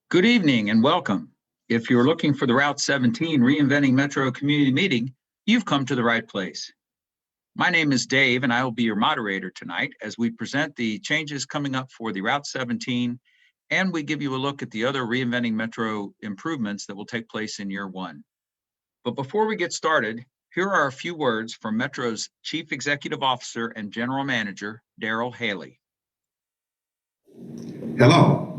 Good evening and welcome. If you're looking for the Route 17 Reinventing Metro Community Meeting, you've come to the right place. My name is Dave and I will be your moderator tonight as we present the changes coming up for the Route 17 and we give you a look at the other Reinventing Metro improvements that will take place in year one. But before we get started, here are a few words from Metro's Chief Executive Officer and General Manager, Daryl Haley. Hello,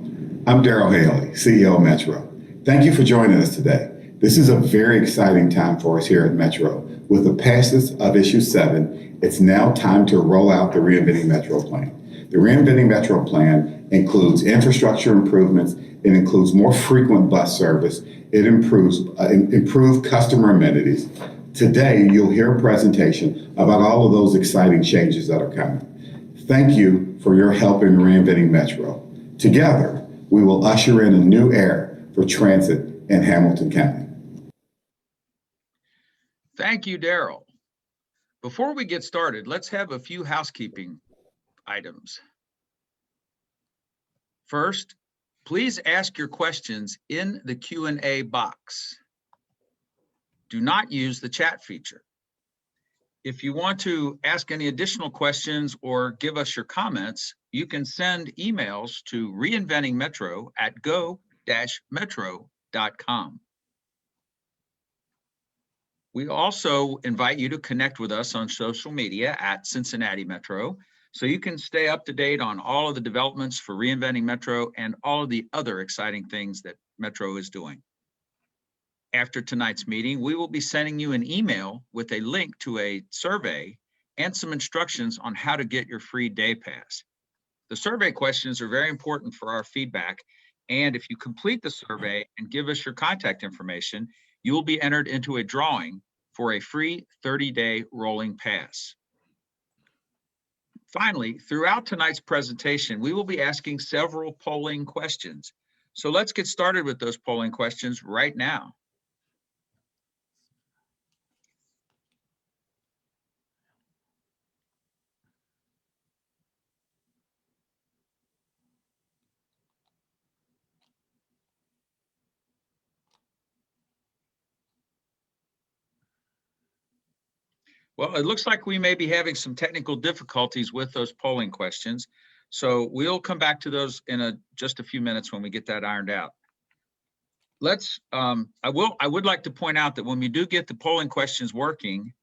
I'm Daryl Haley, CEO of Metro. Thank you for joining us today. This is a very exciting time for us here at Metro. With the passage of Issue 7, it's now time to roll out the Reinventing Metro Plan. The Reinventing Metro Plan includes infrastructure improvements, it includes more frequent bus service, it improves improved customer amenities. Today, you'll hear a presentation about all of those exciting changes that are coming. Thank you for your help in Reinventing Metro. Together, we will usher in a new era for transit in Hamilton County. Thank you, Daryl. Before we get started, let's have a few housekeeping items. First, please ask your questions in the Q&A box. Do not use the chat feature. If you want to ask any additional questions or give us your comments, you can send emails to reinventingmetro@go-metro.com. We also invite you to connect with us on social media at Cincinnati Metro, so you can stay up to date on all of the developments for Reinventing Metro and all of the other exciting things that Metro is doing. After tonight's meeting, we will be sending you an email with a link to a survey and some instructions on how to get your free day pass. The survey questions are very important for our feedback, and if you complete the survey and give us your contact information, you will be entered into a drawing for a free 30-day rolling pass. Finally, throughout tonight's presentation, we will be asking several polling questions. So let's get started with those polling questions right now. Well, it looks like we may be having some technical difficulties with those polling questions. So we'll come back to those in just a few minutes when we get that ironed out. I would like to point out that when we do get the polling questions working,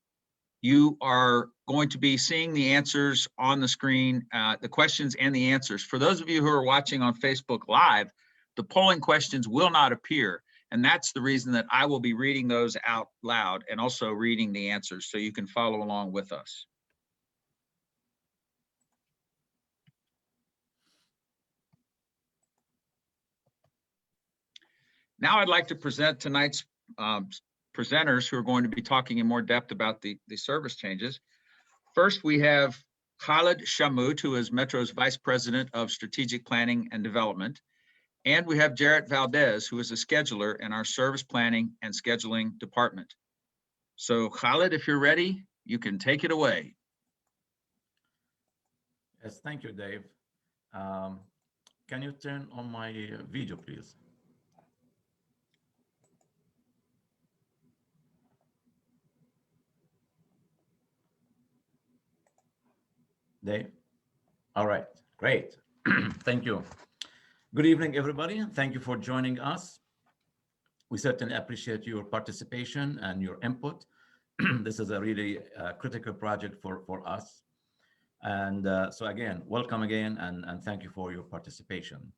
you are going to be seeing the answers on the screen, the questions and the answers. For those of you who are watching on Facebook Live, the polling questions will not appear. And that's the reason that I will be reading those out loud and also reading the answers so you can follow along with us. Now I'd like to present tonight's presenters who are going to be talking in more depth about the service changes. First, we have Khalid Shamout, who is Metro's Vice President of Strategic Planning and Development. And we have Jarrett Valdez, who is a scheduler in our Service Planning and Scheduling Department. So Khalid, if you're ready, you can take it away. Yes, thank you, Dave. Can you turn on my video, please? Dave? All right, great. Thank you. Good evening, everybody. Thank you for joining us. We certainly appreciate your participation and your input. This is a really critical project for us. And so again, welcome again, and thank you for your participation.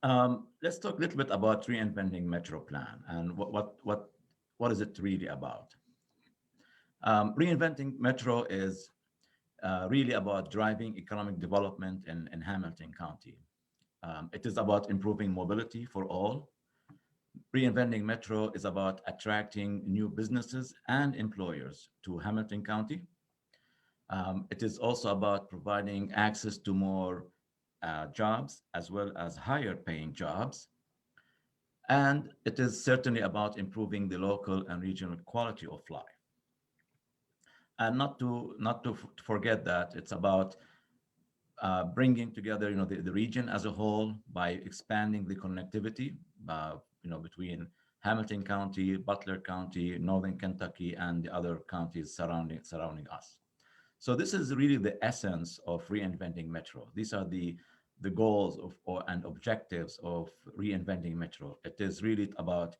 Let's talk a little bit about Reinventing Metro Plan and what is it really about? Reinventing Metro is really about driving economic development in Hamilton County. It is about improving mobility for all. Reinventing Metro is about attracting new businesses and employers to Hamilton County. It is also about providing access to more jobs as well as higher paying jobs. And it is certainly about improving the local and regional quality of life. And not to forget that it's about bringing together, the region as a whole by expanding the connectivity, between Hamilton County, Butler County, Northern Kentucky, and the other counties surrounding us. So this is really the essence of reinventing Metro. These are the goals and objectives of reinventing Metro. It is really about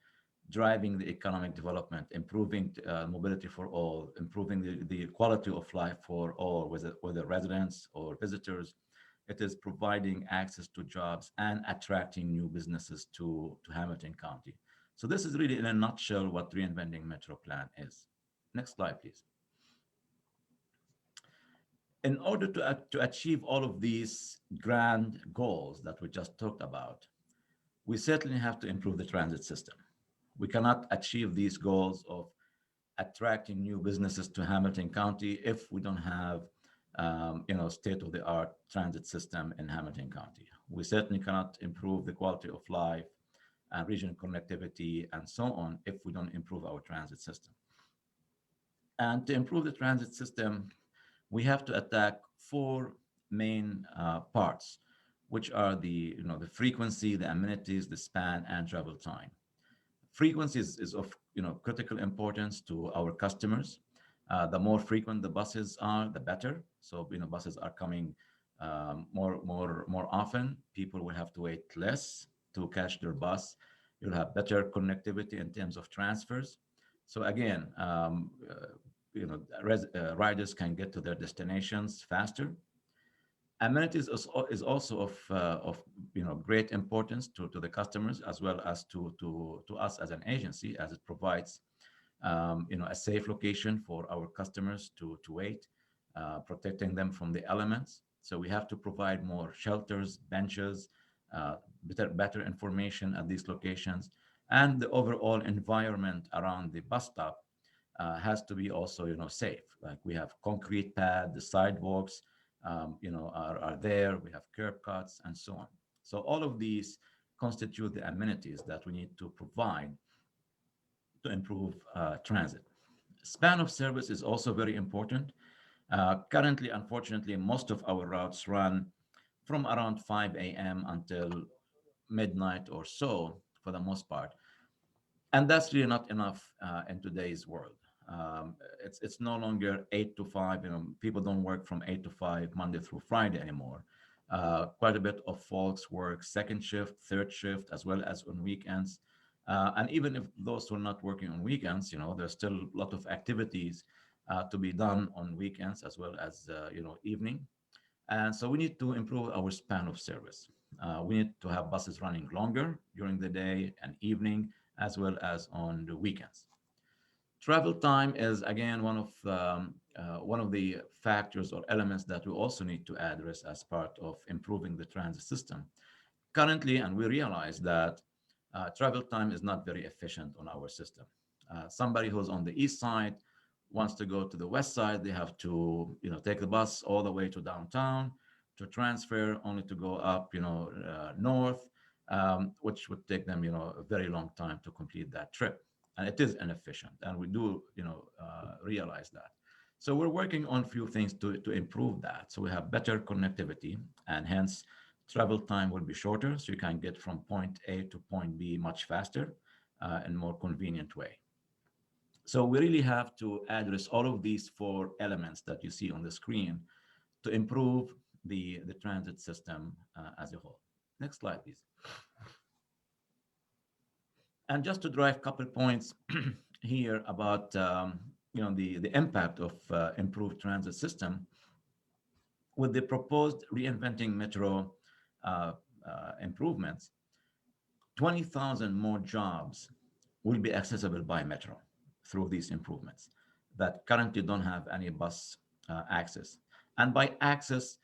driving the economic development, improving mobility for all, improving the quality of life for all, whether residents or visitors. It is providing access to jobs and attracting new businesses to Hamilton County. So this is really in a nutshell what Reinventing Metro Plan is. Next slide, please. In order to achieve all of these grand goals that we just talked about, we certainly have to improve the transit system. We cannot achieve these goals of attracting new businesses to Hamilton County if we don't have, state-of-the-art transit system in Hamilton County. We certainly cannot improve the quality of life and regional connectivity and so on if we don't improve our transit system. And to improve the transit system, we have to attack four main parts, which are the frequency, the amenities, the span, and travel time. Frequency is of critical importance to our customers. The more frequent the buses are, the better. So buses are coming more often. People will have to wait less to catch their bus. You'll have better connectivity in terms of transfers. So again, riders can get to their destinations faster. Amenities is also of great importance to the customers as well as to us as an agency, as it provides a safe location for our customers to wait, protecting them from the elements. So we have to provide more shelters, benches, better information at these locations, and the overall environment around the bus stop has to be also safe. Like we have concrete pad, the sidewalks are there. We have curb cuts and so on. So all of these constitute the amenities that we need to provide to improve transit. Span of service is also very important. Currently, unfortunately, most of our routes run from around 5 a.m. until midnight or so for the most part. And that's really not enough in today's world. It's no longer 8 to 5. People don't work from 8 to 5 Monday through Friday anymore. Quite a bit of folks work second shift, third shift, as well as on weekends. And even if those who are not working on weekends, there's still a lot of activities to be done on weekends as well as evening. And so we need to improve our span of service. We need to have buses running longer during the day and evening, as well as on the weekends. Travel time is again one of the factors or elements that we also need to address as part of improving the transit system. Currently, and we realize that travel time is not very efficient on our system. Somebody who's on the east side wants to go to the west side, they have to take the bus all the way to downtown to transfer, only to go up north, which would take them a very long time to complete that trip, and it is inefficient, and we do realize that. So we're working on a few things to improve that. So we have better connectivity, and hence travel time will be shorter, so you can get from point A to point B much faster in a more convenient way. So we really have to address all of these four elements that you see on the screen to improve the transit system as a whole. Next slide, please. And just to drive a couple points here about the impact of improved transit system, with the proposed Reinventing Metro improvements, 20,000 more jobs will be accessible by Metro through these improvements that currently don't have any bus access. And by access,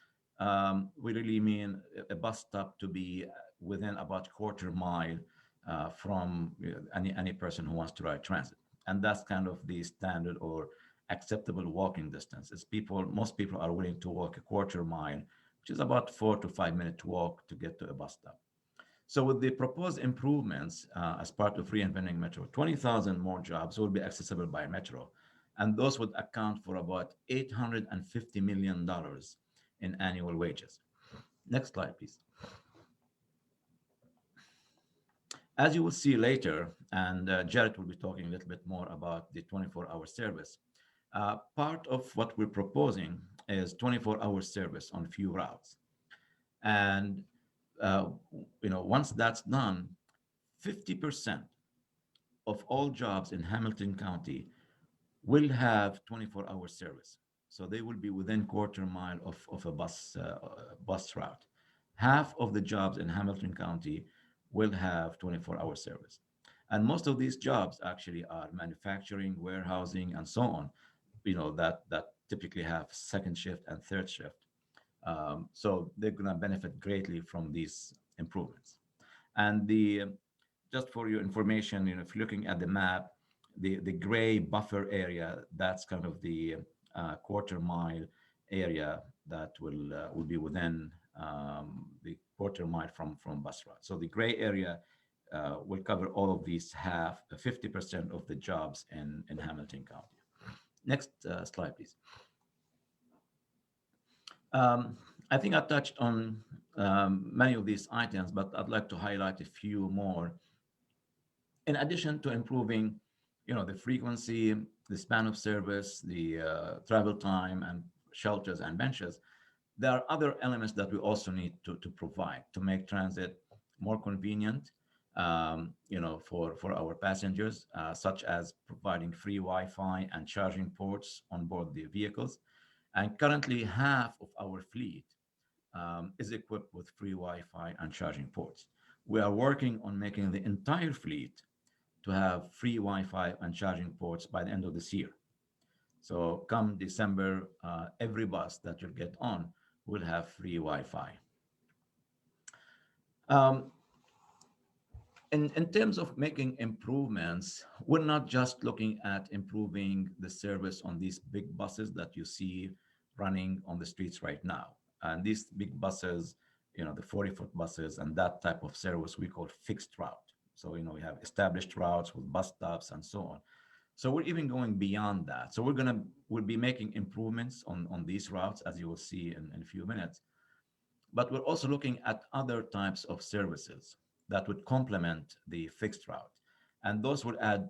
we really mean a bus stop to be within about quarter mile from any person who wants to ride transit. And that's kind of the standard or acceptable walking distance. Most people are willing to walk a quarter mile, which is about 4 to 5 minute walk to get to a bus stop. So with the proposed improvements as part of Reinventing Metro, 20,000 more jobs will be accessible by Metro. And those would account for about $850 million in annual wages. Next slide, please. As you will see later, and Jared will be talking a little bit more about the 24-hour service, part of what we're proposing is 24-hour service on few routes. And once that's done, 50% of all jobs in Hamilton County will have 24-hour service. So they will be within quarter mile of a bus route. Half of the jobs in Hamilton County will have 24-hour service. And most of these jobs actually are manufacturing, warehousing, and so on, that typically have second shift and third shift. So they're going to benefit greatly from these improvements. And just for your information, if you're looking at the map, the gray buffer area, that's kind of the quarter mile area that will be within the quarter mile from bus route. So the gray area will cover all of these 50% of the jobs in Hamilton County. Next slide, please. I think I touched on many of these items, but I'd like to highlight a few more. In addition to improving, the frequency, the span of service, the travel time, and shelters and benches, there are other elements that we also need to provide to make transit more convenient, for our passengers, such as providing free Wi-Fi and charging ports on board the vehicles. And currently, half of our fleet is equipped with free Wi-Fi and charging ports. We are working on making the entire fleet to have free Wi-Fi and charging ports by the end of this year. So come December, every bus that you'll get on will have free Wi-Fi. In terms of making improvements, we're not just looking at improving the service on these big buses that you see running on the streets right now. And these big buses, the 40-foot buses and that type of service we call fixed route. So, we have established routes with bus stops and so on. So we're even going beyond that. So we'll be making improvements on these routes, as you will see in a few minutes. But we're also looking at other types of services that would complement the fixed route. And those would add,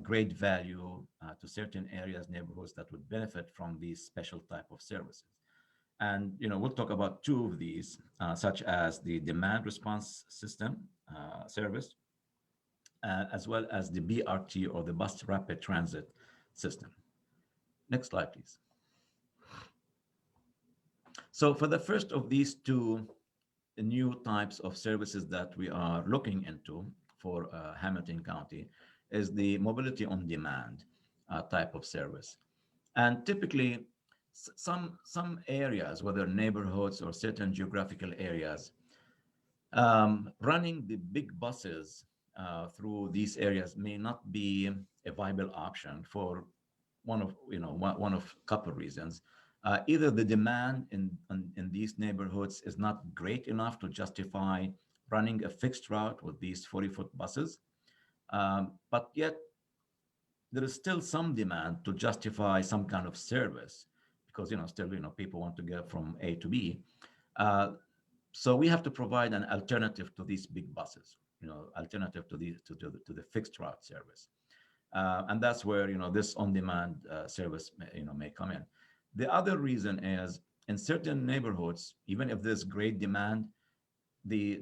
great value to certain areas, neighborhoods that would benefit from these special type of services. And, we'll talk about two of these, such as the demand response system service, as well as the BRT, or the bus rapid transit system. Next slide, please. So for the first of these two new types of services that we are looking into for Hamilton County is the mobility on demand type of service. And typically, some areas, whether neighborhoods or certain geographical areas, running the big buses through these areas may not be a viable option for one of a couple of reasons. Either the demand in these neighborhoods is not great enough to justify running a fixed route with these 40-foot buses, but yet there is still some demand to justify some kind of service because still people want to get from A to B. So we have to provide an alternative to these big buses, alternative to the fixed route service, and that's where this on-demand service may come in. The other reason is in certain neighborhoods, even if there's great demand, the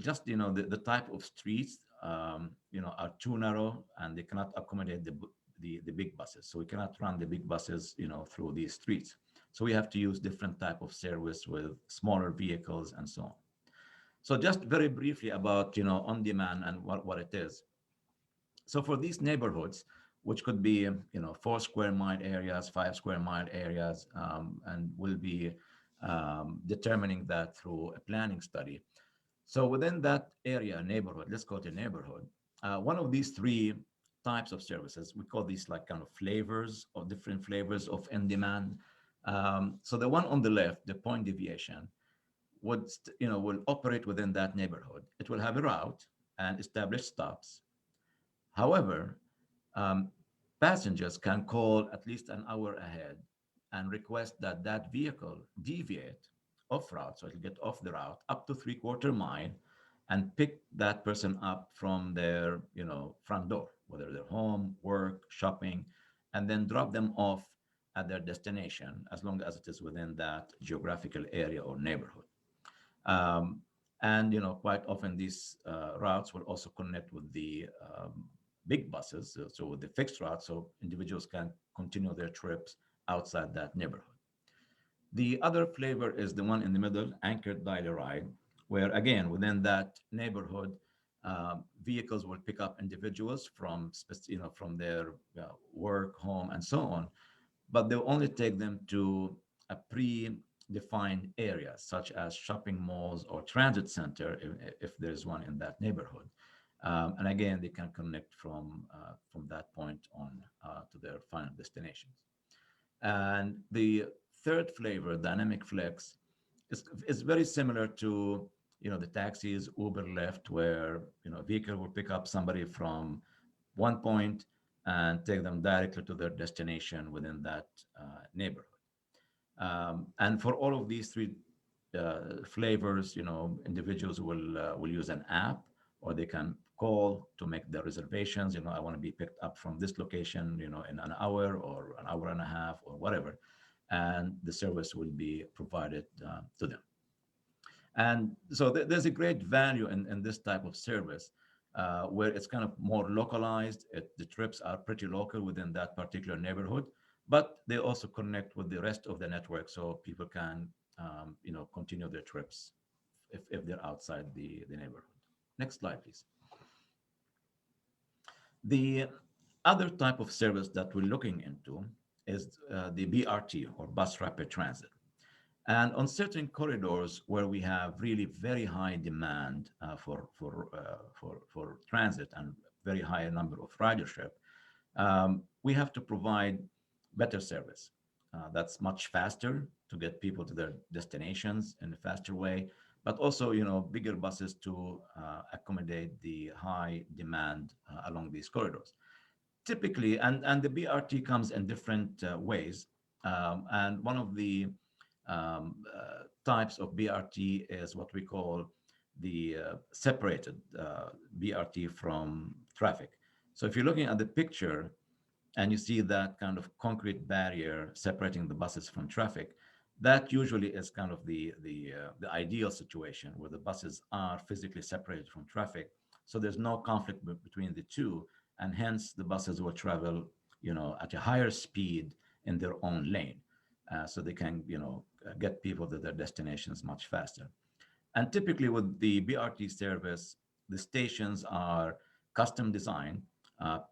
type of streets are too narrow and they cannot accommodate the big buses. So we cannot run the big buses through these streets. So we have to use different type of service with smaller vehicles and so on. So just very briefly about on demand and what it is. So for these neighborhoods, which could be 4 square mile areas, 5 square mile areas, and we'll be determining that through a planning study. So within that area, neighborhood, let's call it a neighborhood, one of these three types of services, we call these like kind of flavors or different flavors of in-demand. So the one on the left, the point deviation, will operate within that neighborhood. It will have a route and established stops. However, passengers can call at least an hour ahead and request that vehicle deviate off route. So it'll get off the route up to 3/4 mile and pick that person up from their, front door, whether they're home, work, shopping, and then drop them off at their destination as long as it is within that geographical area or neighborhood. Um, and quite often these routes will also connect with the big buses, so with the fixed route, so individuals can continue their trips outside that neighborhood. The other flavor is the one in the middle, anchored daily ride, where again, within that neighborhood, vehicles will pick up individuals from, from their work, home, and so on, but they'll only take them to a pre-defined area, such as shopping malls or transit center, if there's one in that neighborhood. And again, they can connect from that point on to their final destinations. And the third flavor, dynamic flex, is very similar to the taxis, Uber, Lyft, where a vehicle will pick up somebody from one point and take them directly to their destination within that neighborhood. And for all of these three flavors, individuals will use an app, or they can call to make their reservations. I want to be picked up from this location, in an hour or an hour and a half or whatever, and the service will be provided to them. And so there's a great value in this type of service, where it's kind of more localized. The trips are pretty local within that particular neighborhood, but they also connect with the rest of the network, so people can continue their trips if they're outside the neighborhood. Next slide, please. The other type of service that we're looking into is the BRT, or bus rapid transit. And on certain corridors where we have really very high demand for transit and very high number of ridership, we have to provide better service. That's much faster to get people to their destinations in a faster way, but also, bigger buses to accommodate the high demand along these corridors. Typically, and the BRT comes in different ways. And one of the types of BRT is what we call the separated BRT from traffic. So if you're looking at the picture and you see that kind of concrete barrier separating the buses from traffic, that usually is kind of the ideal situation, where the buses are physically separated from traffic, so there's no conflict between the two, and hence the buses will travel, at a higher speed in their own lane, so they can, get people to their destinations much faster. And typically with the BRT service, the stations are custom designed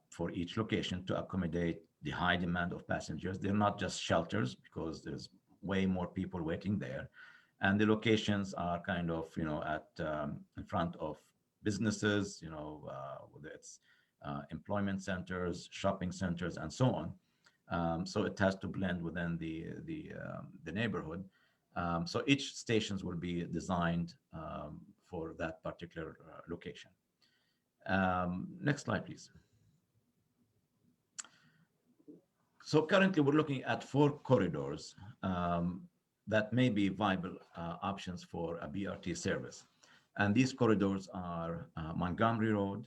for each location to accommodate the high demand of passengers. They're not just shelters, because there's way more people waiting there. And the locations are kind of, at in front of businesses, whether it's employment centers, shopping centers, and so on. So it has to blend within the neighborhood. So each stations will be designed for that particular location. Next slide, please. So currently we're looking at 4 corridors that may be viable options for a BRT service. And these corridors are Montgomery Road,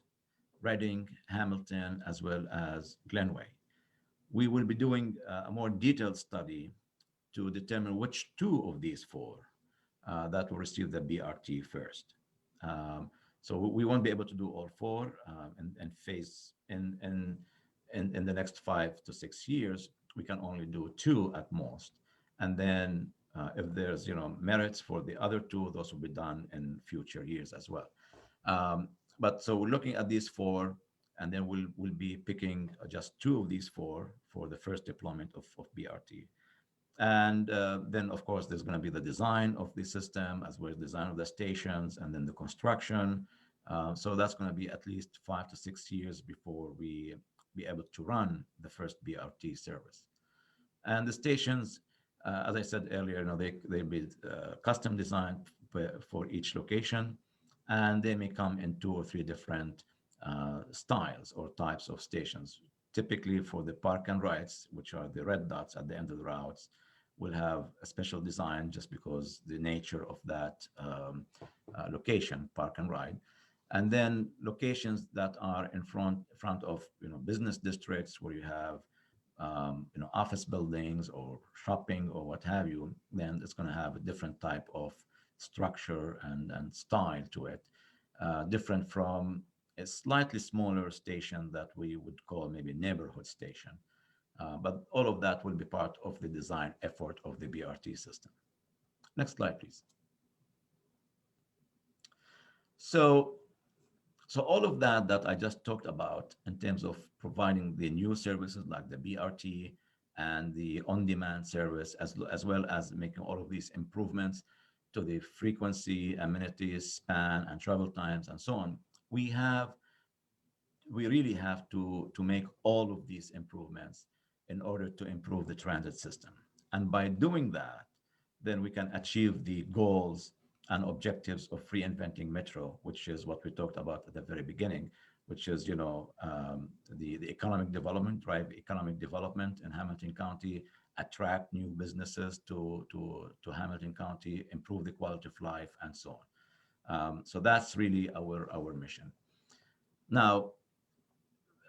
Reading, Hamilton, as well as Glenway. We will be doing a more detailed study to determine which 2 of these 4 that will receive the BRT first. So we won't be able to do all 4 in phase in the next 5 to 6 years. We can only do 2 at most, and then if there's merits for the other 2, those will be done in future years as well. But so we're looking at these 4, and then we'll be picking just 2 of these 4 for the first deployment of BRT. And then, of course, there's going to be the design of the system, as well as design of the stations, and then the construction. So that's going to be at least 5 to 6 years before we be able to run the first BRT service. And the stations, as I said earlier, they'll be custom designed for each location, and they may come in 2 or 3 different styles or types of stations. Typically for the park and rides, which are the red dots at the end of the routes, will have a special design just because the nature of that location, park and ride. And then locations that are in front of business districts where you have office buildings or shopping or what have you, then it's going to have a different type of structure and style to it, different from a slightly smaller station that we would call maybe neighborhood station. But all of that will be part of the design effort of the BRT system. Next slide, please. So all of that I just talked about in terms of providing the new services like the BRT and the on-demand service, as well as making all of these improvements to the frequency, amenities, span, and travel times, and so on, we really have to make all of these improvements in order to improve the transit system. And by doing that, then we can achieve the goals and objectives of reinventing Metro, which is what we talked about at the very beginning, which is the economic development, drive economic development in Hamilton County, attract new businesses to Hamilton County, improve the quality of life, and so on. So that's really our mission. Now,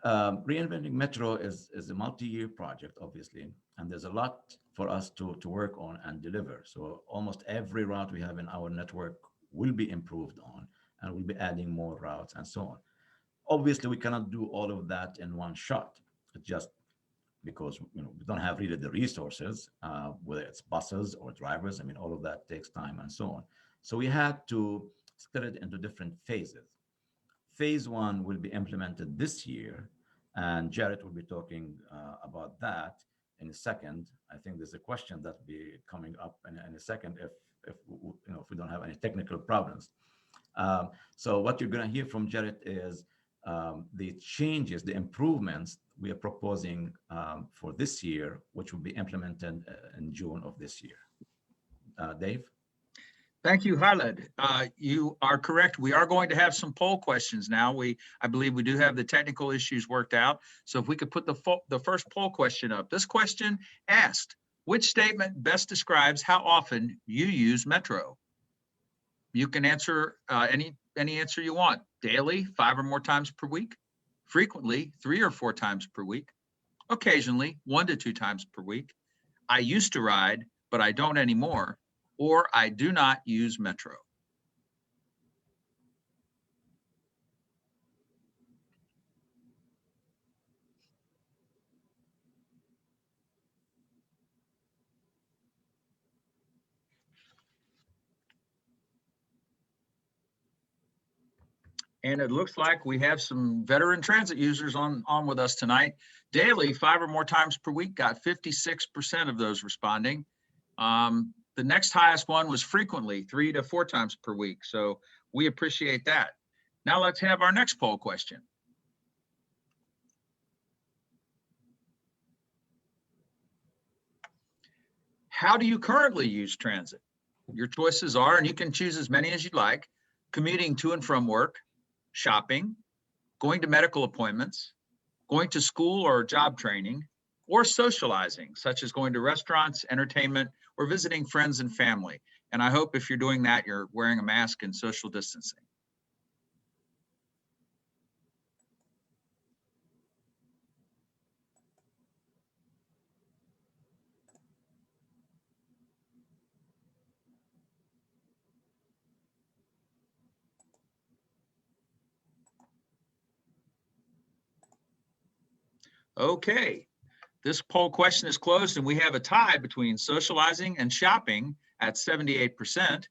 reinventing Metro is a multi-year project, obviously, and there's a lot for us to work on and deliver. So almost every route we have in our network will be improved on, and we'll be adding more routes and so on. Obviously, we cannot do all of that in one shot, just because we don't have really the resources, whether it's buses or drivers. I mean, all of that takes time and so on. So we had to split it into different phases. Phase one will be implemented this year, and Jared will be talking about that in a second. I think there's a question that will be coming up in a second if we don't have any technical problems. So what you're going to hear from Jared is the changes, the improvements we are proposing for this year, which will be implemented in June of this year. Dave? Thank you, Khaled. You are correct. We are going to have some poll questions now. I believe we do have the technical issues worked out. So if we could put the first poll question up. This question asked, which statement best describes how often you use Metro? You can answer any answer you want. Daily, 5 or more times per week. Frequently, 3 or 4 times per week. Occasionally, 1 to 2 times per week. I used to ride, but I don't anymore. Or I do not use Metro. And it looks like we have some veteran transit users on with us tonight. Daily, 5 or more times per week, got 56% of those responding. The next highest one was frequently, 3 to 4 times per week. So we appreciate that. Now let's have our next poll question. How do you currently use transit? Your choices are, and you can choose as many as you'd like, commuting to and from work, shopping, going to medical appointments, going to school or job training, or socializing, such as going to restaurants, entertainment, or visiting friends and family. And I hope if you're doing that, you're wearing a mask and social distancing. Okay, this poll question is closed and we have a tie between socializing and shopping at 78%,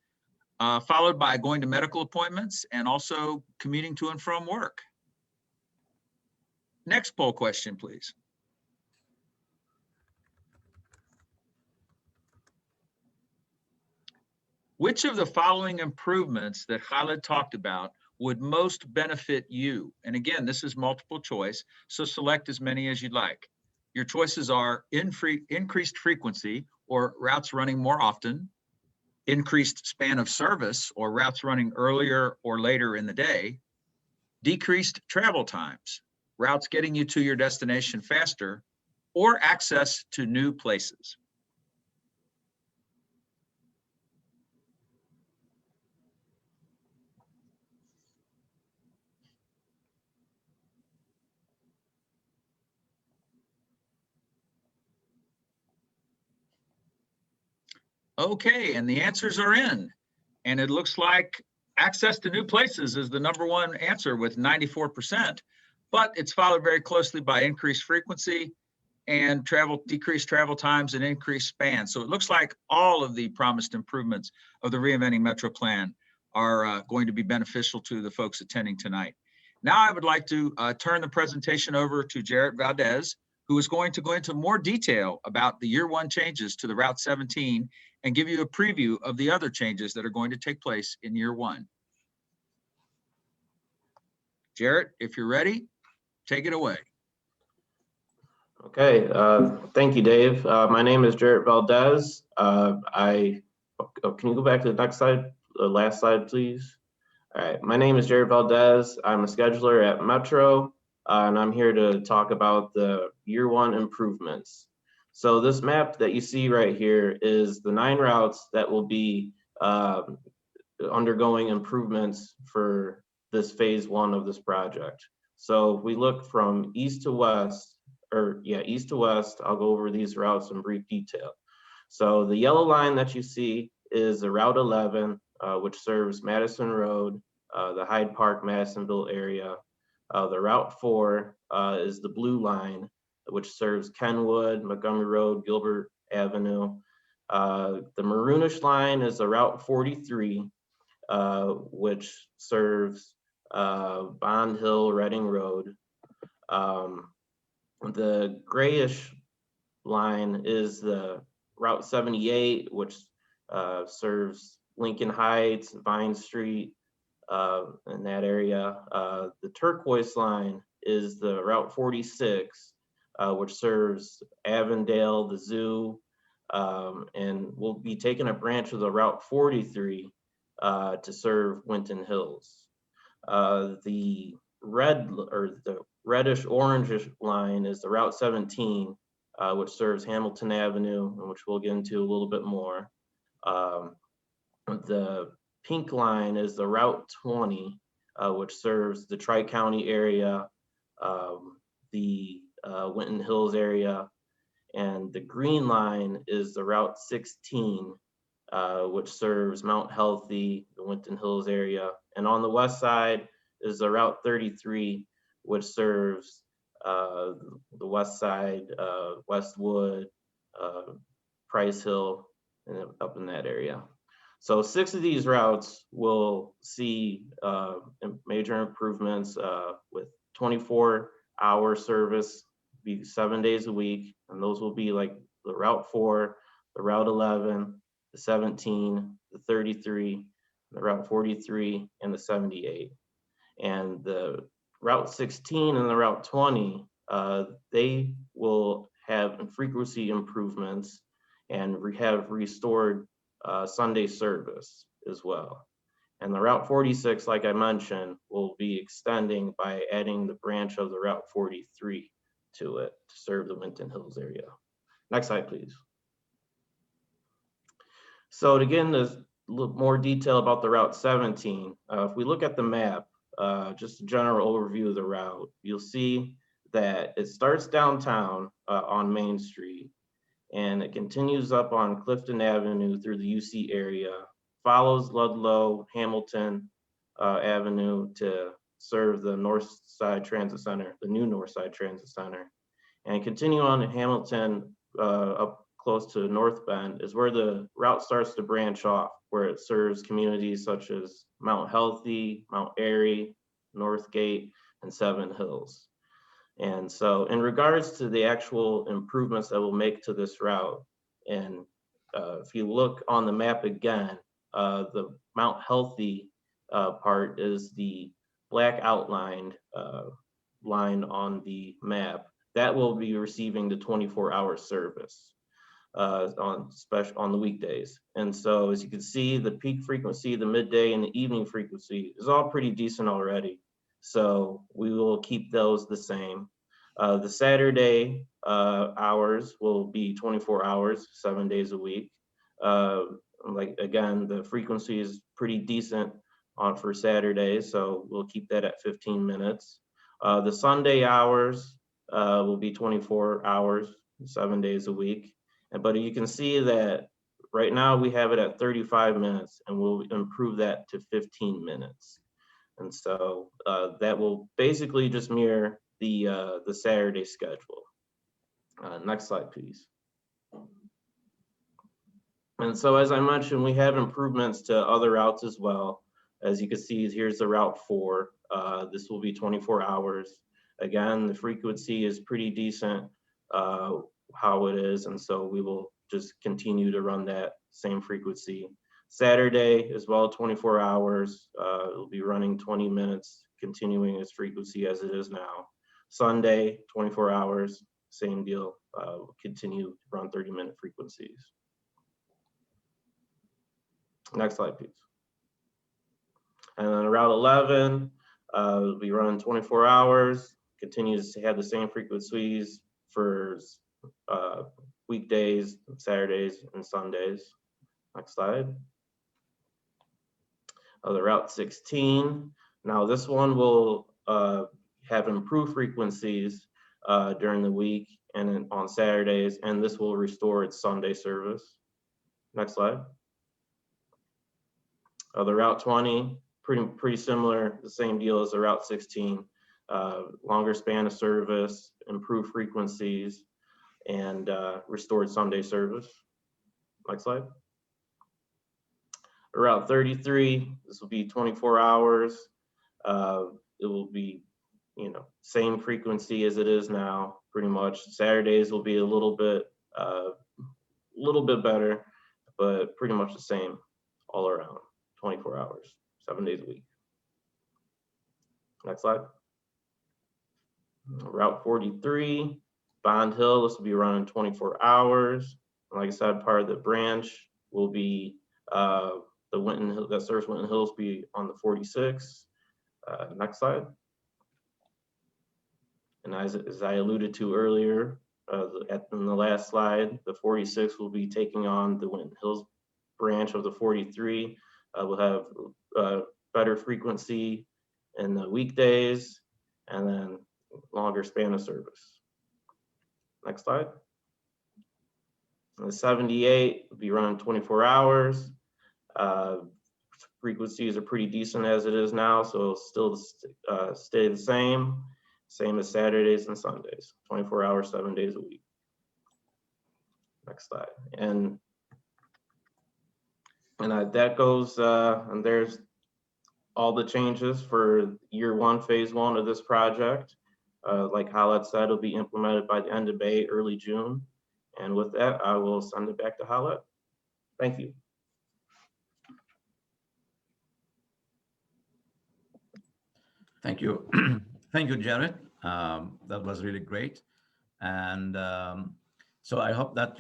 followed by going to medical appointments and also commuting to and from work. Next poll question, please. Which of the following improvements that Khaled talked about would most benefit you? And again, this is multiple choice, so select as many as you'd like. Your choices are increased frequency or routes running more often, increased span of service or routes running earlier or later in the day, decreased travel times, routes getting you to your destination faster, or access to new places. Okay, and the answers are in. And it looks like access to new places is the number one answer with 94%, but it's followed very closely by increased frequency and decreased travel times and increased span. So it looks like all of the promised improvements of the Reinventing Metro plan are going to be beneficial to the folks attending tonight. Now I would like to turn the presentation over to Jarrett Valdez, who is going to go into more detail about the year one changes to the Route 17 and give you a preview of the other changes that are going to take place in year one. Jarrett, if you're ready, take it away. Okay, thank you, Dave. My name is Jarrett Valdez. Can you go back to the next slide, the last slide, please? All right, my name is Jarrett Valdez. I'm a scheduler at Metro, and I'm here to talk about the year one improvements. So this map that you see right here is the 9 routes that will be undergoing improvements for this phase 1 of this project. So if we look from east to west, east to west, I'll go over these routes in brief detail. So the yellow line that you see is the Route 11, which serves Madison Road, the Hyde Park, Madisonville area. The Route 4 is the blue line, which serves Kenwood, Montgomery Road, Gilbert Avenue. The maroonish line is the Route 43, which serves Bond Hill, Reading Road. The grayish line is the Route 78, which serves Lincoln Heights, Vine Street, in that area. The turquoise line is the Route 46, which serves Avondale, the zoo, and we'll be taking a branch of the Route 43 to serve Winton Hills. The red or the reddish orangish line is the Route 17, which serves Hamilton Avenue, and which we'll get into a little bit more. The pink line is the Route 20, which serves the Tri-County area, the Winton Hills area, and the green line is the Route 16, which serves Mount Healthy, the Winton Hills area. And on the west side is the Route 33, which serves the west side, Westwood, Price Hill, and up in that area. So 6 of these routes will see major improvements with 24-hour service, be 7 days a week, and those will be like the Route 4, the Route 11, the 17, the 33, the Route 43, and the 78. And the Route 16 and the Route 20, they will have frequency improvements and have restored Sunday service as well. And the Route 46, like I mentioned, will be extending by adding the branch of the Route 43 to it to serve the Winton Hills area. Next slide, please. So to get into a little more detail about the Route 17, if we look at the map, just a general overview of the route, you'll see that it starts downtown on Main Street, and it continues up on Clifton Avenue through the UC area, follows Ludlow, Hamilton Avenue to serve the North Side Transit Center, the new North Side Transit Center, and continue on to Hamilton up close to North Bend is where the route starts to branch off, where it serves communities such as Mount Healthy, Mount Airy, Northgate, and Seven Hills. And so in regards to the actual improvements that we'll make to this route, and if you look on the map again, the Mount Healthy part is the black outlined line on the map. That will be receiving the 24-hour service on the weekdays. And so as you can see, the peak frequency, the midday and the evening frequency is all pretty decent already. So we will keep those the same. The Saturday hours will be 24 hours, 7 days a week. Like again, the frequency is pretty decent for Saturdays, so we'll keep that at 15 minutes. The Sunday hours will be 24 hours, 7 days a week. But you can see that right now we have it at 35 minutes, and we'll improve that to 15 minutes. And so that will basically just mirror the Saturday schedule. Next slide, please. And so, as I mentioned, we have improvements to other routes as well. As you can see, here's the Route 4. This will be 24 hours. Again, the frequency is pretty decent how it is, and so we will just continue to run that same frequency. Saturday as well, 24 hours. It'll be running 20 minutes, continuing its frequency as it is now. Sunday, 24 hours, same deal. We'll continue to run 30-minute frequencies. Next slide, please. And then Route 11, will be running 24 hours, continues to have the same frequencies for weekdays, Saturdays, and Sundays. Next slide. The Route 16. Now this one will have improved frequencies during the week and on Saturdays, and this will restore its Sunday service. Next slide. The Route 20, pretty similar, the same deal as the Route 16. Longer span of service, improved frequencies, and restored Sunday service. Next slide. Route 33, this will be 24 hours. It will be, same frequency as it is now, pretty much. Saturdays will be a little bit better, but pretty much the same all around. 24 hours, 7 days a week. Next slide. Route 43, Bond Hill, this will be running 24 hours. Like I said, part of the branch will be the Winton Hill, that serves Winton Hills, be on the 46. Next slide. And as I alluded to earlier, in the last slide, the 46 will be taking on the Winton Hills branch of the 43. We'll have better frequency in the weekdays and then longer span of service. Next slide. The 78 will be running 24 hours. Frequencies are pretty decent as it is now, so it'll still stay the same as Saturdays and Sundays, 24 hours, 7 days a week. Next slide. And that goes, and there's all the changes for year 1, phase 1 of this project. Like Howlett said, it'll be implemented by the end of May, early June. And with that, I will send it back to Howlett. Thank you. Thank you. Thank you, Jared. That was really great. And so I hope that,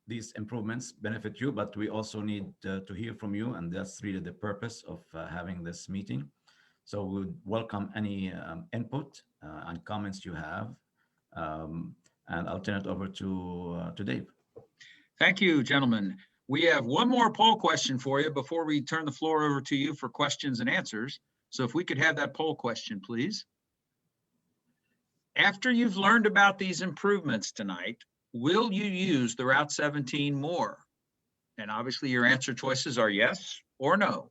these improvements benefit you, but we also need to hear from you. And that's really the purpose of having this meeting. So we would welcome any input and comments you have. And I'll turn it over to Dave. Thank you, gentlemen. We have one more poll question for you before we turn the floor over to you for questions and answers. So if we could have that poll question, please. After you've learned about these improvements tonight, will you use the Route 17 more? And obviously your answer choices are yes or no.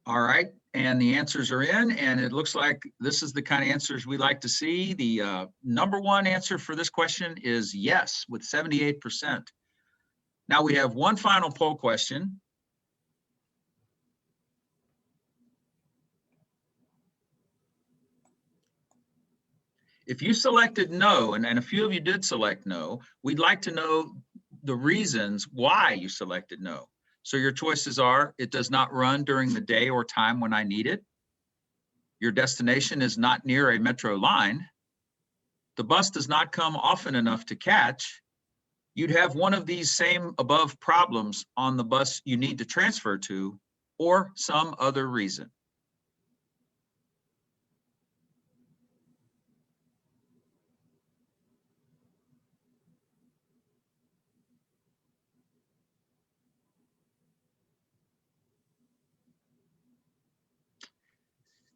All right, and the answers are in, and it looks like this is the kind of answers we like to see. The number one answer for this question is yes, with 78%. Now we have one final poll question. If you selected no, and a few of you did select no, we'd like to know the reasons why you selected no. So your choices are, it does not run during the day or time when I need it. Your destination is not near a metro line. The bus does not come often enough to catch. You'd have one of these same above problems on the bus you need to transfer to, or some other reason.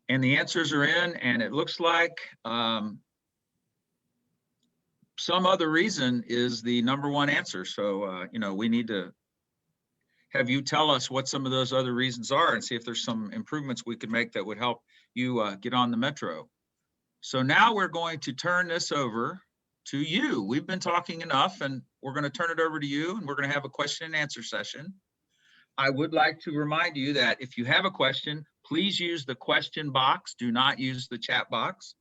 And the answers are in, and it looks like some other reason is the number one answer. So, we need to have you tell us what some of those other reasons are and see if there's some improvements we could make that would help you get on the Metro. So now we're going to turn this over to you. We've been talking enough, and we're going to turn it over to you, and we're going to have a question and answer session. I would like to remind you that if you have a question, please use the question box. Do not use the chat box.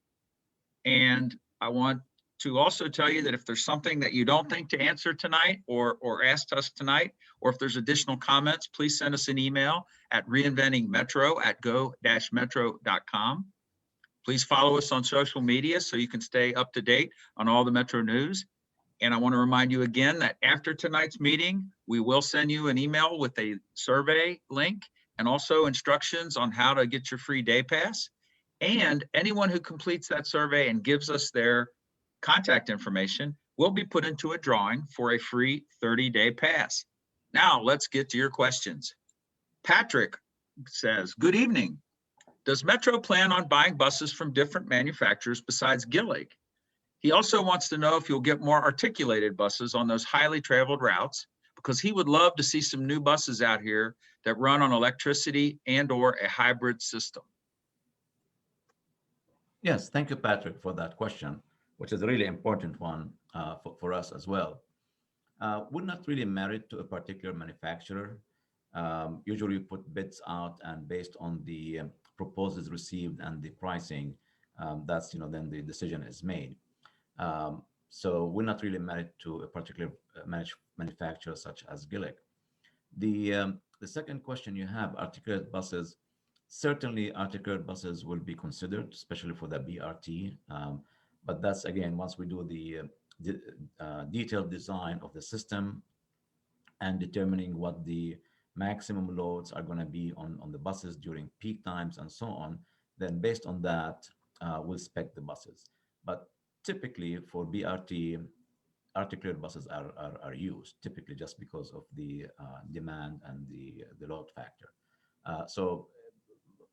And I want to also tell you that if there's something that you don't think to answer tonight or asked us tonight, or if there's additional comments, please send us an email at reinventingmetro@go-metro.com. Please follow us on social media so you can stay up to date on all the Metro news. And I want to remind you again that after tonight's meeting, we will send you an email with a survey link and also instructions on how to get your free day pass. And anyone who completes that survey and gives us their contact information will be put into a drawing for a free 30-day pass. Now let's get to your questions. Patrick says, good evening. Does Metro plan on buying buses from different manufacturers besides Gillig? He also wants to know if you'll get more articulated buses on those highly traveled routes, because he would love to see some new buses out here that run on electricity and/or a hybrid system. Yes, thank you, Patrick, for that question, which is a really important one for us as well. We're not really married to a particular manufacturer. Usually we put bids out, and based on the proposals received and the pricing, that's, then the decision is made. So we're not really married to a particular manufacturer such as Gillig. The second question you have, articulated buses. Certainly articulated buses will be considered, especially for the BRT. But that's, again, once we do the detailed design of the system and determining what the maximum loads are going to be on the buses during peak times and so on, then based on that, we'll spec the buses. But typically for BRT, articulated buses are used, typically just because of the demand and the load factor. So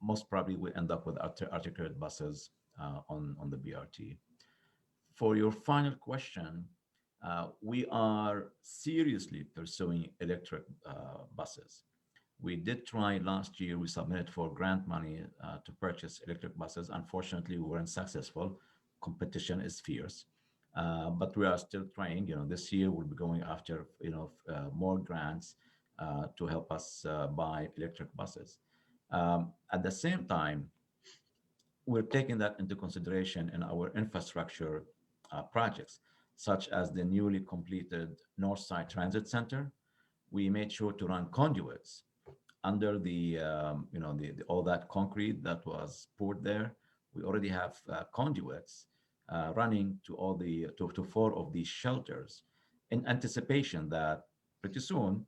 most probably we end up with articulated buses on the BRT. For your final question, we are seriously pursuing electric buses. We did try last year. We submitted for grant money to purchase electric buses. Unfortunately, we weren't successful. Competition is fierce, but we are still trying. This year we'll be going after more grants to help us buy electric buses. At the same time, we're taking that into consideration in our infrastructure projects, such as the newly completed Northside Transit Center. We made sure to run conduits under the all that concrete that was poured there. We already have conduits running to all the to 4 of these shelters, in anticipation that pretty soon,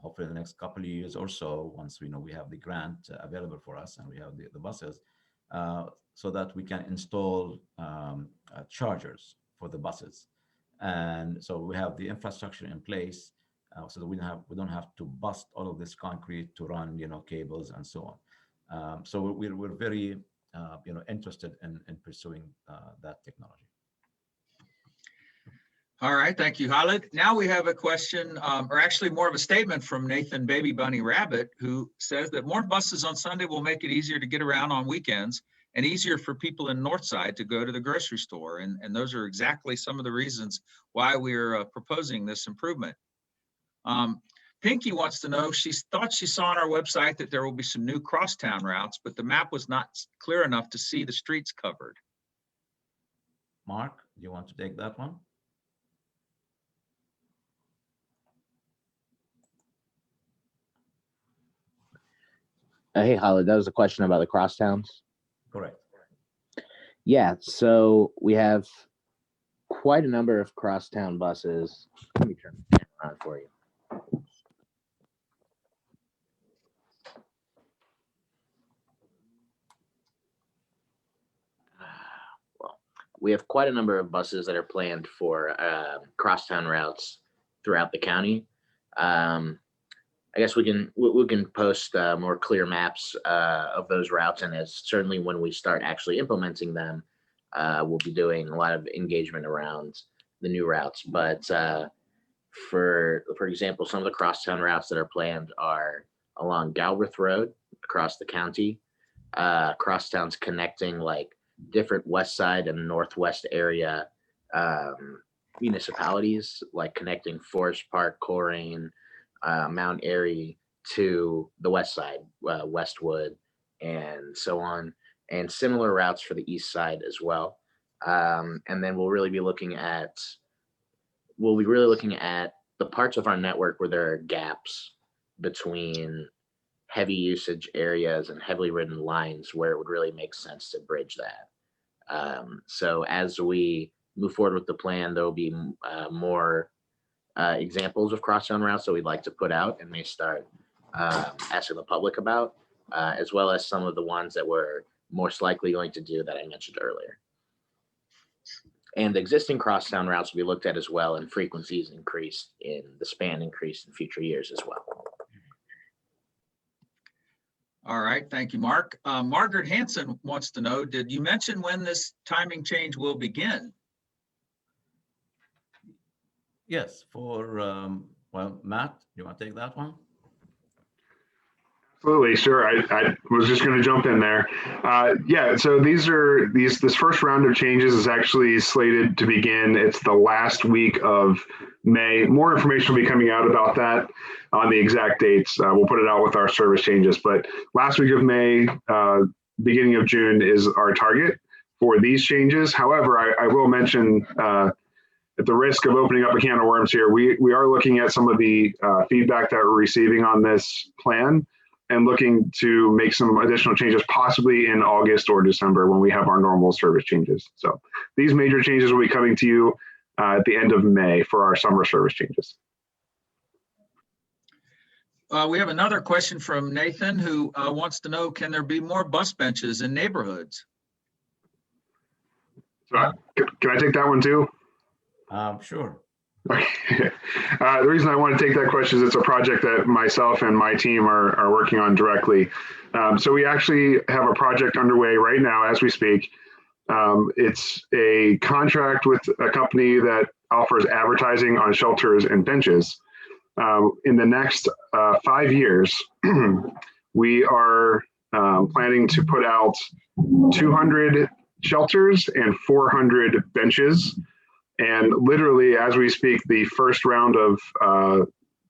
hopefully the next couple of years or so, once we have the grant available for us and we have the buses, so that we can install chargers for the buses. And so we have the infrastructure in place, so that we don't have to bust all of this concrete to run cables and so on. So we're very interested in pursuing that technology. All right, thank you, Khalid. Now we have a question, or actually more of a statement from Nathan Baby Bunny Rabbit, who says that more buses on Sunday will make it easier to get around on weekends and easier for people in Northside to go to the grocery store. And those are exactly some of the reasons why we're proposing this improvement. Pinky wants to know, she thought she saw on our website that there will be some new crosstown routes, but the map was not clear enough to see the streets covered. Mark, do you want to take that one? Hey, Khalid, that was a question about the crosstowns. Correct. Yeah, so we have quite a number of crosstown buses. Let me turn the camera on for you. Well, we have quite a number of buses that are planned for crosstown routes throughout the county. I guess we can post more clear maps of those routes, and as certainly when we start actually implementing them, we'll be doing a lot of engagement around the new routes. But for example, some of the crosstown routes that are planned are along Galbraith Road across the county, crosstowns connecting like different west side and northwest area municipalities, like connecting Forest Park, Coleraine, Mount Airy to the west side, Westwood, and so on, and similar routes for the east side as well. And then we'll be really looking at the parts of our network where there are gaps between heavy usage areas and heavily ridden lines where it would really make sense to bridge that. So as we move forward with the plan, there will be more examples of crosstown routes that we'd like to put out and may start asking the public about, as well as some of the ones that we're most likely going to do that I mentioned earlier. And the existing crosstown routes will be looked at as well, and frequencies increased in the span increased in future years as well. All right, thank you, Mark. Margaret Hanson wants to know, did you mention when this timing change will begin? Yes, well, Matt, you want to take that one? Absolutely, sure. I was just going to jump in there. Yeah, so this first round of changes is actually slated to begin. It's the last week of May. More information will be coming out about that on the exact dates. We'll put it out with our service changes, but last week of May, beginning of June is our target for these changes. However, I will mention, at the risk of opening up a can of worms here, we are looking at some of the feedback that we're receiving on this plan, and looking to make some additional changes, possibly in August or December when we have our normal service changes. So these major changes will be coming to you at the end of May for our summer service changes. We have another question from Nathan, who wants to know, can there be more bus benches in neighborhoods? So can I take that one too? Sure. Okay. The reason I want to take that question is it's a project that myself and my team are working on directly. So we actually have a project underway right now as we speak. It's a contract with a company that offers advertising on shelters and benches. In the next 5 years, we are planning to put out 200 shelters and 400 benches. And literally, as we speak, the first round of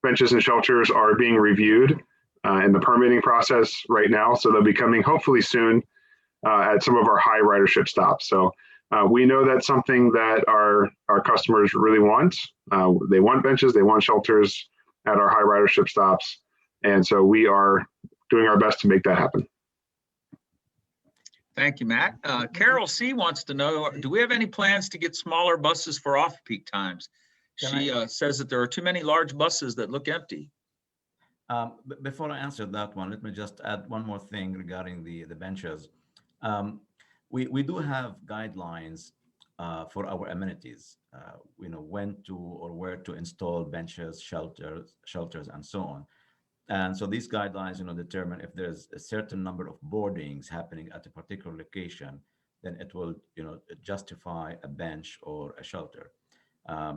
benches and shelters are being reviewed in the permitting process right now. So they'll be coming hopefully soon at some of our high ridership stops. So we know that's something that our customers really want. They want benches, they want shelters at our high ridership stops. And so we are doing our best to make that happen. Thank you, Matt. Carol C. wants to know, do we have any plans to get smaller buses for off-peak times? She says that there are too many large buses that look empty. Before I answer that one, let me just add one more thing regarding the benches. We do have guidelines for our amenities, when to or where to install benches, shelters, and so on. And so these guidelines, determine if there's a certain number of boardings happening at a particular location, then it will, justify a bench or a shelter.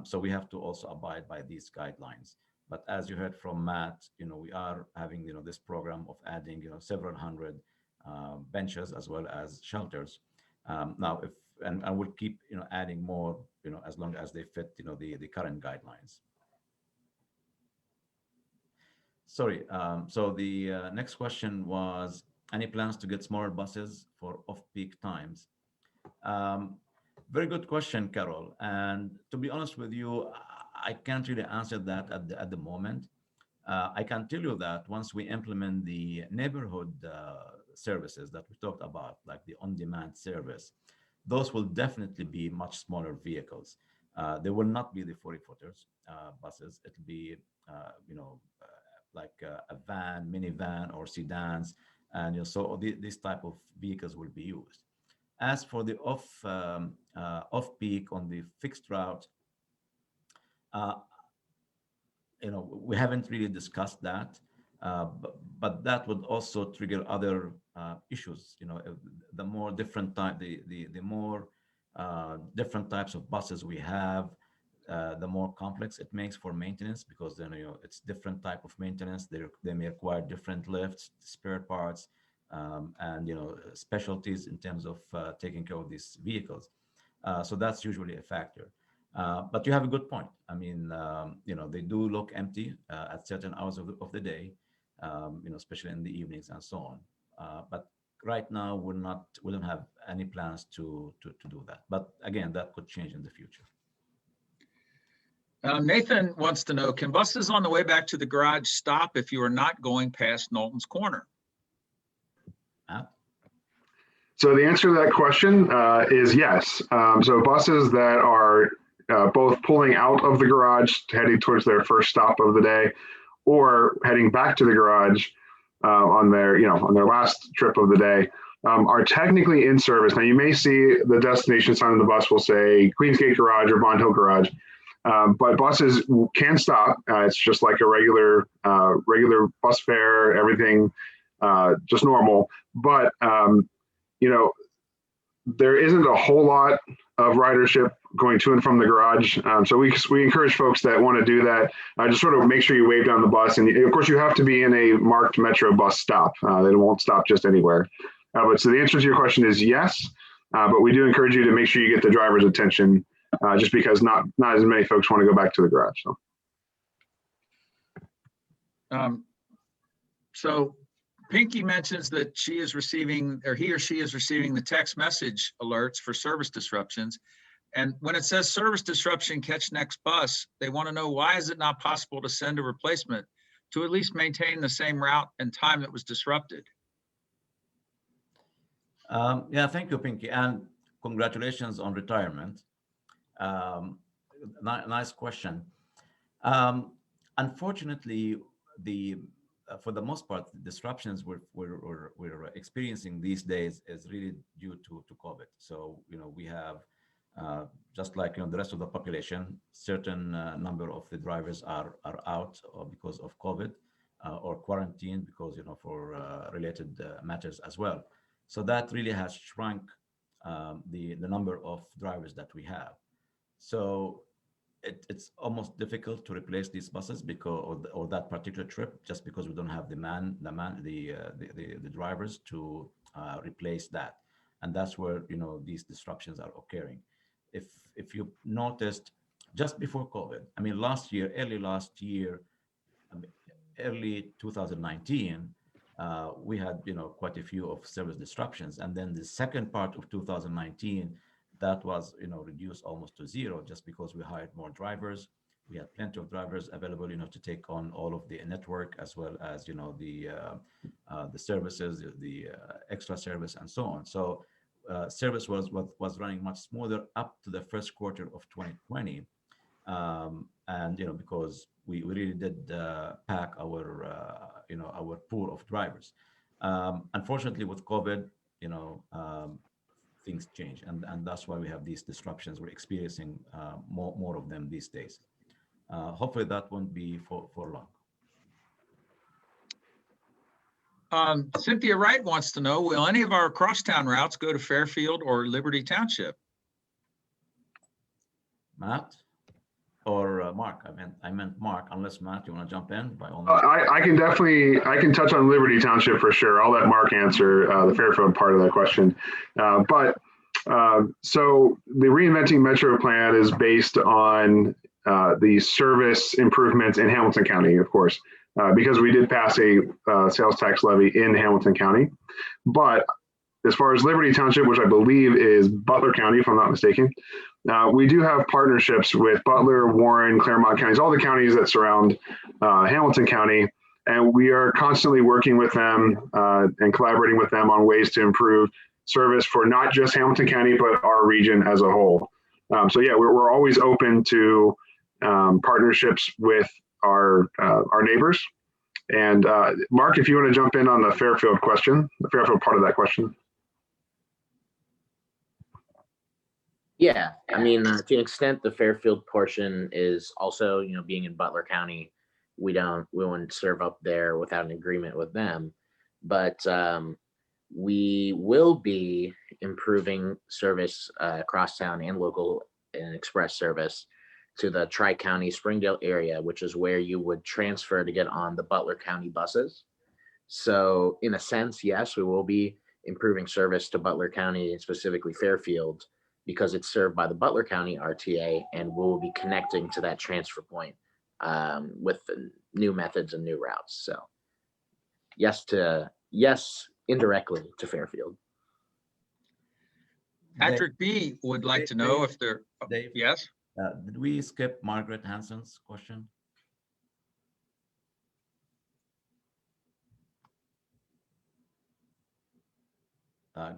So we have to also abide by these guidelines. But as you heard from Matt, we are having, this program of adding, several hundred benches as well as shelters. Now, and I will keep, adding more, as long as they fit, the current guidelines. Sorry. So the next question was, any plans to get smaller buses for off-peak times? Very good question, Carol. And to be honest with you, I can't really answer that at the moment. I can tell you that once we implement the neighborhood services that we talked about, like the on-demand service, those will definitely be much smaller vehicles. They will not be the 40-footers buses. It'll be, like a van, minivan, or sedans, and so these type of vehicles will be used. As for the off-peak on the fixed route, we haven't really discussed that. But that would also trigger other issues. The more different type, the more different types of buses we have, the more complex it makes for maintenance, because then it's different type of maintenance. They may require different lifts, spare parts, and specialties in terms of taking care of these vehicles. So that's usually a factor. But you have a good point. I mean, they do look empty at certain hours of the day, especially in the evenings and so on. But right now, we don't have any plans to do that. But again, that could change in the future. Nathan wants to know, can buses on the way back to the garage stop if you are not going past Knowlton's Corner? Matt? So the answer to that question is yes. So buses that are both pulling out of the garage, heading towards their first stop of the day, or heading back to the garage on their last trip of the day, are technically in service. Now you may see the destination sign on the bus will say Queensgate Garage or Bond Hill Garage, but buses can stop. It's just like a regular bus fare, everything just normal. But there isn't a whole lot of ridership going to and from the garage. So we encourage folks that want to do that, just sort of make sure you wave down the bus. And of course, you have to be in a marked Metro bus stop. They won't stop just anywhere. But so the answer to your question is yes, but we do encourage you to make sure you get the driver's attention, just because not as many folks want to go back to the garage. So Pinky mentions that she is receiving, or he or she is receiving, the text message alerts for service disruptions. And when it says service disruption, catch next bus, they want to know, why is it not possible to send a replacement to at least maintain the same route and time that was disrupted? Yeah, thank you, Pinky, and congratulations on retirement. Nice question. Unfortunately, for the most part, the disruptions we're experiencing these days is really due to COVID. So we have just like the rest of the population, certain number of the drivers are out because of COVID or quarantined because for related matters as well. So that really has shrunk the number of drivers that we have. So it's almost difficult to replace these buses because or that particular trip, just because we don't have the drivers to replace that, and that's where these disruptions are occurring. If you noticed, just before COVID, I mean early last year, early 2019, we had quite a few of service disruptions, and then the second part of 2019. That was reduced almost to zero, just because we hired more drivers. We had plenty of drivers available to take on all of the network, as well as the services, the extra service, and so on. So service was running much smoother up to the first quarter of 2020, and because we really did pack our pool of drivers. Unfortunately, with COVID, things change, and that's why we have these disruptions. We're experiencing more of them these days. Hopefully that won't be for long. Cynthia Wright wants to know, will any of our crosstown routes go to Fairfield or Liberty Township? Matt or Mark? I meant Mark, unless Matt, you want to jump in by all means. I can touch on Liberty Township for sure. I'll let Mark answer the Fairfield part of that question. So the Reinventing Metro plan is based on the service improvements in Hamilton County, of course, because we did pass a sales tax levy in Hamilton County. But as far as Liberty Township, which I believe is Butler County, if I'm not mistaken, we do have partnerships with Butler, Warren, Claremont counties, all the counties that surround Hamilton County. And we are constantly working with them and collaborating with them on ways to improve service for not just Hamilton County, but our region as a whole. So yeah, we're always open to partnerships with our neighbors. And Mark, if you want to jump in on the Fairfield question, the Fairfield part of that question. Yeah, I mean, to an extent, the Fairfield portion is also, being in Butler County, we wouldn't serve up there without an agreement with them. But we will be improving service crosstown and local and express service to the Tri-County Springdale area, which is where you would transfer to get on the Butler County buses. So in a sense, yes, we will be improving service to Butler County and specifically Fairfield because it's served by the Butler County RTA, and we'll be connecting to that transfer point with the new methods and new routes. So yes, indirectly to Fairfield. Patrick B would like to know if there, Dave, yes? did we skip Margaret Hanson's question?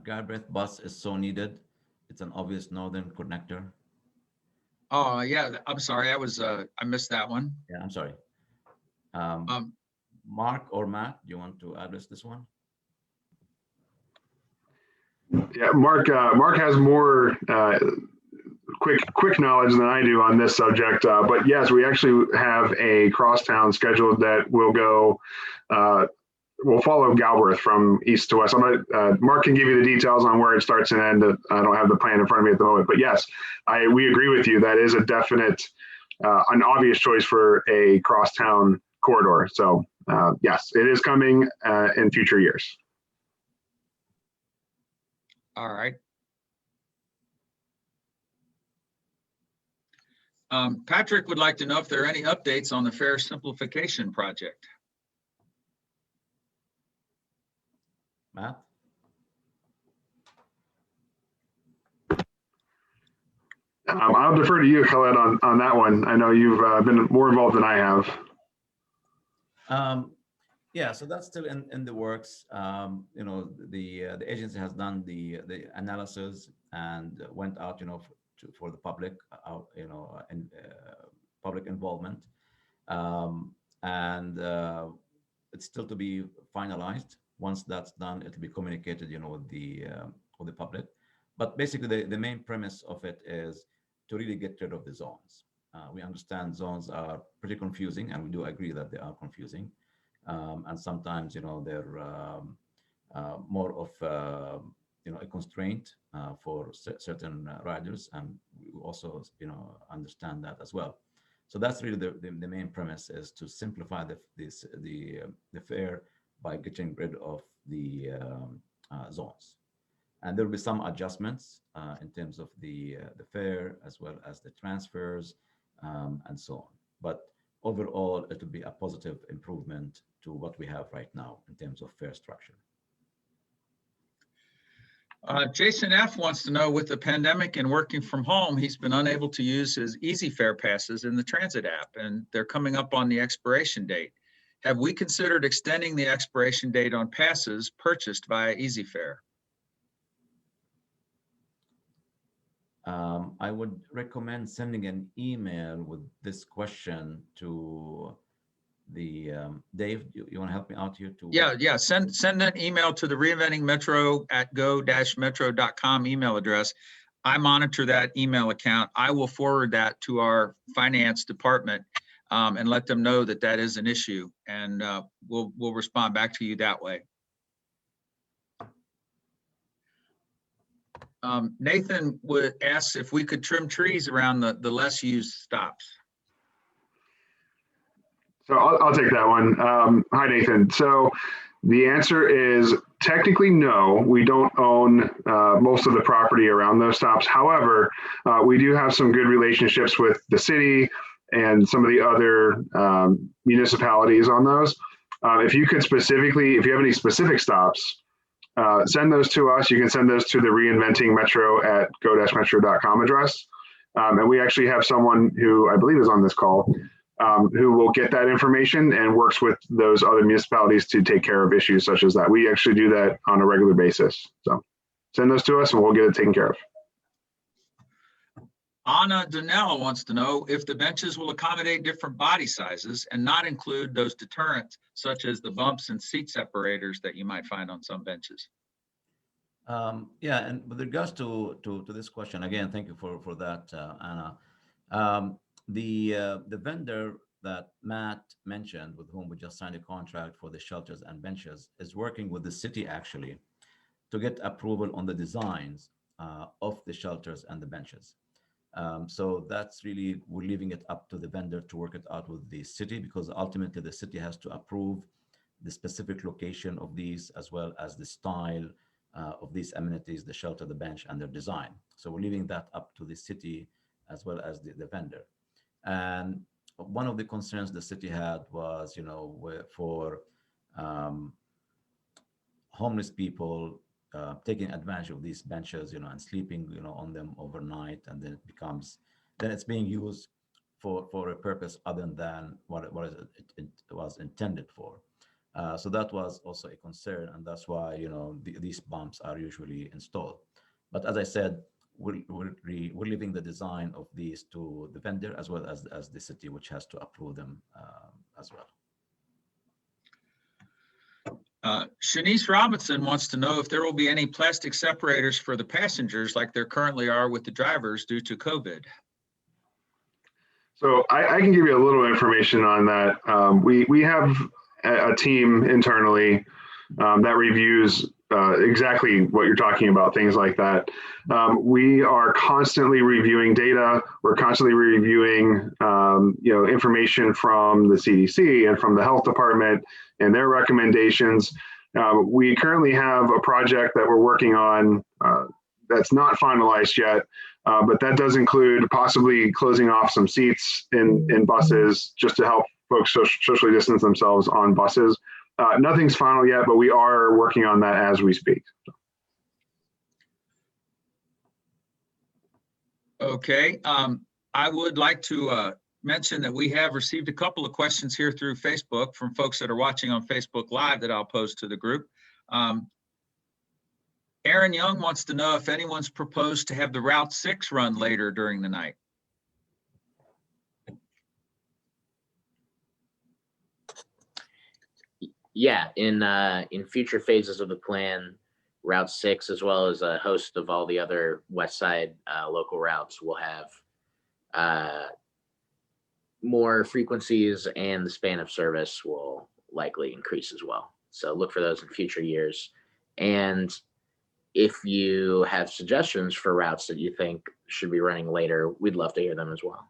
Galbraith bus is so needed. It's an obvious northern connector. Oh, yeah, I'm sorry, I missed that one. Yeah, I'm sorry. Um, Mark or Matt, do you want to address this one? Yeah, Mark has more quick knowledge than I do on this subject. But yes, we actually have a crosstown scheduled that will go. We'll follow Galbraith from east to west. Mark can give you the details on where it starts and ends. I don't have the plan in front of me at the moment, but yes, we agree with you. That is a definite, an obvious choice for a crosstown corridor. So yes, it is coming in future years. all right. Patrick would like to know if there are any updates on the fare simplification project. Matt? I'll defer to you, Khaled, on that one. I know you've been more involved than I have. Yeah, so that's still in the works. You know, the agency has done the analysis and went out, you know, for the public, you know, and public involvement, and it's still to be finalized. Once that's done, it'll be communicated, you know, with the public. But basically, the main premise of it is to really get rid of the zones. We understand zones are pretty confusing, and we do agree that they are confusing. And sometimes, you know, they're more of you know, a constraint for certain riders, and we also, you know, understand that as well. So that's really the main premise, is to simplify the fare by getting rid of the zones. And there will be some adjustments in terms of the fare as well as the transfers and so on. But overall, it will be a positive improvement to what we have right now in terms of fare structure. Jason F wants to know, with the pandemic and working from home, he's been unable to use his Easy Fare passes in the transit app, and they're coming up on the expiration date. Have we considered extending the expiration date on passes purchased via Easy Fare? I would recommend sending an email with this question to the Dave. You want to help me out here? Yeah. Send that email to the Reinventing Metro at go-metro.com email address. I monitor that email account. I will forward that to our finance department and let them know that that is an issue, and we'll respond back to you that way. Nathan would ask if we could trim trees around the less used stops. So I'll take that one. Hi, Nathan. So the answer is technically no. We don't own most of the property around those stops. However, we do have some good relationships with the city and some of the other municipalities on those. If you could specifically, if you have any specific stops, send those to us. You can send those to the Reinventing Metro at go-metro.com address. And we actually have someone who I believe is on this call who will get that information and works with those other municipalities to take care of issues such as that. We actually do that on a regular basis. So send those to us and we'll get it taken care of. Anna Donnell wants to know if the benches will accommodate different body sizes and not include those deterrents, such as the bumps and seat separators that you might find on some benches. Yeah, and with regards to this question, again, thank you for that, Anna. The vendor that Matt mentioned, with whom we just signed a contract for the shelters and benches, is working with the city actually to get approval on the designs of the shelters and the benches. So that's really, we're leaving it up to the vendor to work it out with the city, because ultimately the city has to approve the specific location of these, as well as the style of these amenities, the shelter, the bench, and their design. So we're leaving that up to the city as well as the vendor. And one of the concerns the city had was, for homeless people taking advantage of these benches, and sleeping, on them overnight, and then it's being used for a purpose other than what it was intended for. So that was also a concern, and that's why these bumps are usually installed. But as I said, we're leaving the design of these to the vendor as well as the city, which has to approve them as well. Shanice Robinson wants to know if there will be any plastic separators for the passengers like there currently are with the drivers due to COVID. So I can give you a little information on that. We have a team internally that reviews exactly what you're talking about, things like that. We are constantly reviewing data. We're constantly reviewing, information from the CDC and from the health department and their recommendations. We currently have a project that we're working on that's not finalized yet, but that does include possibly closing off some seats in buses just to help folks socially distance themselves on buses. Nothing's final yet, but we are working on that as we speak. Okay, I would like to mention that we have received a couple of questions here through Facebook from folks that are watching on Facebook Live that I'll pose to the group. Aaron Young wants to know if anyone's proposed to have the Route 6 run later during the night. Yeah, in future phases of the plan, Route 6, as well as a host of all the other West Side local routes, will have more frequencies, and the span of service will likely increase as well. So look for those in future years. And if you have suggestions for routes that you think should be running later, we'd love to hear them as well.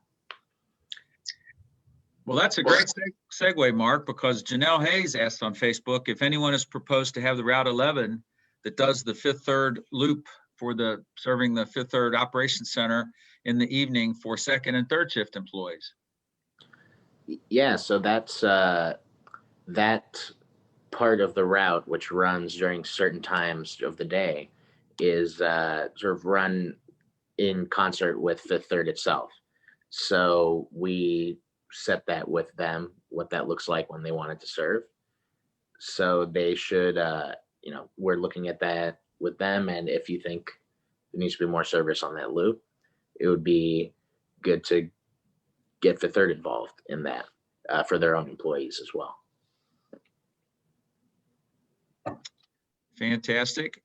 Well, that's a great segue, Mark, because Janelle Hayes asked on Facebook if anyone has proposed to have the Route 11 that does the Fifth Third loop for serving the Fifth Third Operations Center in the evening for second and third shift employees. Yeah, so that's that part of the route, which runs during certain times of the day, is sort of run in concert with Fifth Third itself. So we set that with them, what that looks like when they wanted to serve. So they should, we're looking at that with them. And if you think there needs to be more service on that loop, it would be good to get Fifth Third involved in that for their own employees as well. Fantastic.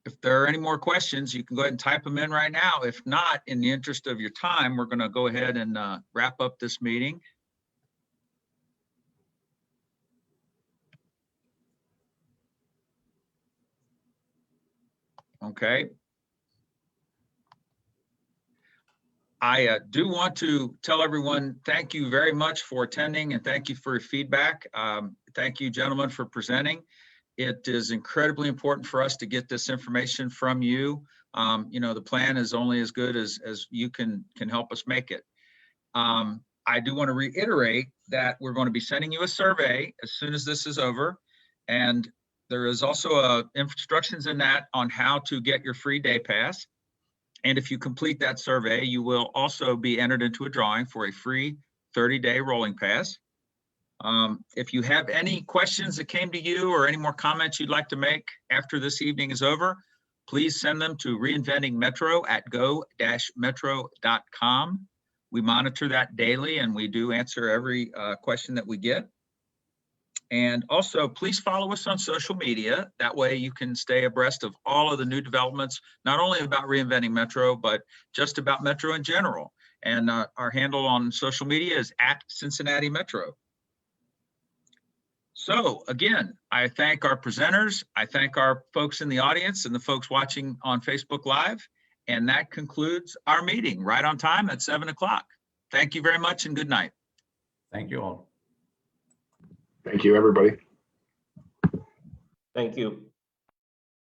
If there are any more questions, you can go ahead and type them in right now. If not, in the interest of your time, we're going to go ahead and wrap up this meeting. Okay. I do want to tell everyone, thank you very much for attending, and thank you for your feedback. Thank you, gentlemen, for presenting. It is incredibly important for us to get this information from you. The plan is only as good as you can help us make it. I do want to reiterate that we're going to be sending you a survey as soon as this is over. And there is also instructions in that on how to get your free day pass. And if you complete that survey, you will also be entered into a drawing for a free 30-day rolling pass. If you have any questions that came to you or any more comments you'd like to make after this evening is over, please send them to reinventingmetro@go-metro.com. We monitor that daily, and we do answer every question that we get. And also, please follow us on social media. That way you can stay abreast of all of the new developments, not only about Reinventing Metro, but just about Metro in general. And our handle on social media is @Cincinnati Metro. So again, I thank our presenters. I thank our folks in the audience and the folks watching on Facebook Live. And that concludes our meeting right on time at 7 o'clock. Thank you very much and good night. Thank you all. Thank you, everybody. Thank you.